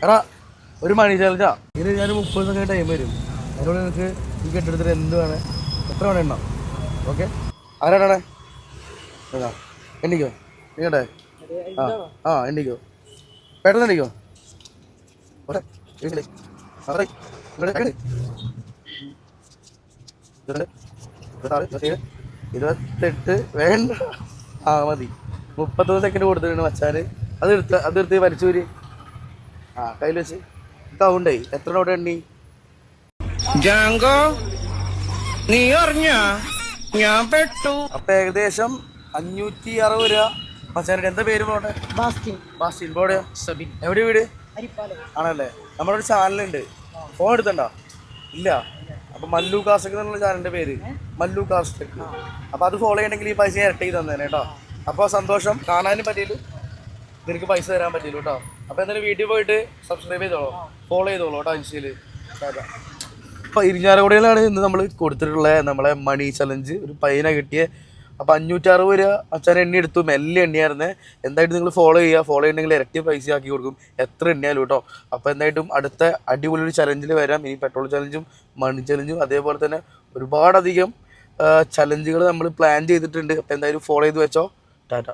എടാ ഒരു മണി ചാലഞ്ചാ ഇതിന് ഞാൻ 30 ദിവസം ടൈം വരും. അതിനോട് നിങ്ങൾക്ക് ഈ കെട്ടിടത്തിൽ എന്ത് വേണേ എത്ര വേണേ എണ്ണ. ഓക്കെ ആരാണേ എണ്ണിക്കോ നീങ്ങട്ടെ. എണ്ണിക്കോ പെട്ടെന്ന് എണ്ണിക്കോ. ഇരുപത്തെട്ട് വേണ്ട മതി. 30 സെക്കൻഡ് കൊടുത്തിട്ടുണ്ട് മച്ചാന്. അതെടുത്ത് വലിച്ചൂര് കയ്യിൽ വെച്ച് കൗണ്ടേ എത്ര നോട്ട് എണ്ണി. നീ അറിഞ്ഞ ഞാൻ പെട്ടു. അപ്പൊ ഏകദേശം 560 രൂപ മച്ചാനുണ്ട്. എന്താ പേര് പോട്ടെ? ബാസ്റ്റിൻ. പോടെയോ? എവിടെ വീട്? ആണല്ലേ. നമ്മുടെ ഒരു ചാനലുണ്ട്. ഫോൺ എടുത്തണ്ടോ? ഇല്ല. അപ്പൊ മല്ലു കാസ്റ്റക് എന്നുള്ള ചാനലിന്റെ പേര് മല്ലു കാസ്റ്റക്. അപ്പൊ അത് ഫോളോ ചെയ്യണമെങ്കിൽ ഈ പൈസ ഇരട്ടി തന്നേനെ കേട്ടോ. അപ്പൊ സന്തോഷം. കാണാനും പറ്റിയില്ല, നിനക്ക് പൈസ തരാൻ പറ്റില്ല കേട്ടോ. അപ്പൊ എന്തായാലും വീട്ടിൽ പോയിട്ട് സബ്സ്ക്രൈബ് ചെയ്തോളൂ, ഫോളോ ചെയ്തോളൂ കേട്ടോ ഇൻസ്റ്റയില്. അപ്പൊ ഇരിഞ്ഞാലക്കുടയിലാണ് ഇന്ന് നമ്മൾ കൊടുത്തിട്ടുള്ള നമ്മളെ മണി ചലഞ്ച്. ഒരു പയ്യനെ കിട്ടിയ. അപ്പൊ 560 രൂപ അച്ഛൻ എണ്ണി എടുത്തു. മെല്ലെ എണ്ണിയായിരുന്നേ. എന്തായിട്ടും നിങ്ങൾ ഫോളോ ചെയ്യുക. ഫോളോ ചെയ്യണമെങ്കിൽ ഇരട്ടി പൈസ ആക്കി കൊടുക്കും എത്ര എണ്ണിയാലും കേട്ടോ. അപ്പോൾ എന്തായിട്ടും അടുത്ത അടിപൊളി ഒരു ചലഞ്ചിൽ വരാം. ഇനി പെട്രോൾ ചലഞ്ചും മണി ചലഞ്ചും അതേപോലെ തന്നെ ഒരുപാടധികം ചലഞ്ചുകൾ നമ്മൾ പ്ലാൻ ചെയ്തിട്ടുണ്ട്. അപ്പോൾ എന്തായാലും ഫോളോ ചെയ്ത് വെച്ചോ. ടാറ്റ.